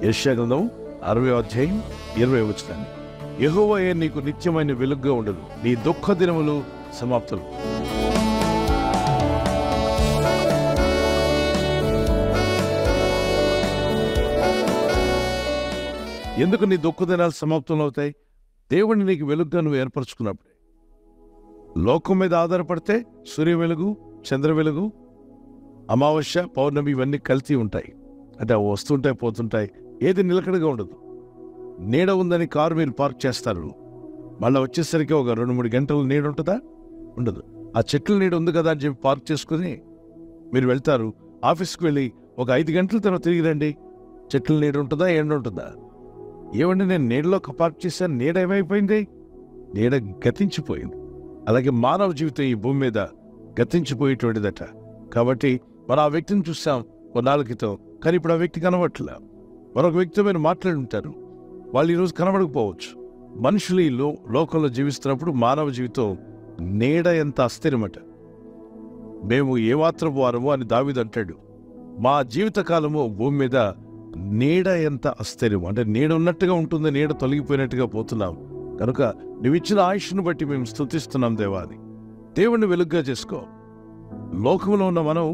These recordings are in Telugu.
యెషయా గ్రంథం 60వ అధ్యాయం 20వ వచనం. యెహోవాయే నీకు నిత్యమైన వెలుగుగా ఉండదు, నీ దుఃఖ దినములు సమాప్తులు. ఎందుకు నీ దుఃఖ దినాలు సమాప్తం అవుతాయి? దేవుడిని నీకు వెలుగుగా నువ్వు ఏర్పరచుకున్నప్పుడే. లోకం మీద ఆధారపడితే సూర్య వెలుగు, చంద్ర వెలుగు, అమావాస్య, పౌర్ణమి ఇవన్నీ కల్తీ ఉంటాయి. అంటే అవి వస్తుంటాయి, పోతుంటాయి, ఏది నిలకడగా ఉండదు. నీడ ఉందని కారు మీరు పార్క్ చేస్తారు, మళ్ళీ వచ్చేసరికి ఒక 2-3 గంటలు నీడ ఉంటుందా? ఉండదు. ఆ చెట్ల నీడ ఉంది కదా అని చెప్పి పార్క్ చేసుకుని మీరు వెళ్తారు. ఆఫీస్కి వెళ్ళి ఒక 5 గంటల తర్వాత తిరిగి రండి, చెట్ల నీడ ఉంటుందా, ఎండ ఉంటుందా? ఏమండి, నేను నీడలో పార్క్ చేశాను, నీడ ఏమైపోయింది? నీడ గతించిపోయింది. అలాగే మానవ జీవితం ఈ భూమి మీద గతించిపోయేటువంటిదట. కాబట్టి మనం ఆ వ్యక్తిని చూసాం కొన్నాళ్ళ క్రితం, కానీ ఇప్పుడు ఆ వ్యక్తి కనబట్లా. మరొక వ్యక్తితో మీరు మాట్లాడి ఉంటారు, వాళ్ళు ఈరోజు కనబడకపోవచ్చు. మనుషులు ఈ లోకంలో జీవిస్తున్నప్పుడు మానవ జీవితం నీడ ఎంత అస్థిరమట. మేము ఏమాత్రం వారము అని దావీదు అంటాడు. మా జీవితకాలము భూమి మీద నీడ ఎంత అస్థిరము, అంటే నీడ ఉన్నట్టుగా ఉంటుంది, నీడ తొలగిపోయినట్టుగా పోతున్నాం. కనుక నువ్వు ఇచ్చిన ఆయుష్ను బట్టి మేము స్తుతిస్తున్నాం దేవా అని. దేవుణ్ణి వెలుగ్గా చేసుకో. లోకంలో ఉన్న మనం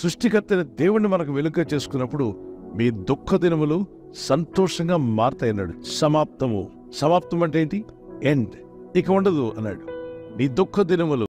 సృష్టికర్త దేవుణ్ణి మనకు వెలుగ్గా చేసుకున్నప్పుడు మీ దుఃఖ దినములు సంతోషంగా మారతాయన్నాడు. సమాప్తము. సమాప్తం అంటే ఏంటి? ఎండ్. ఇక ఉండదు అన్నాడు. నీ దుఃఖ దినములు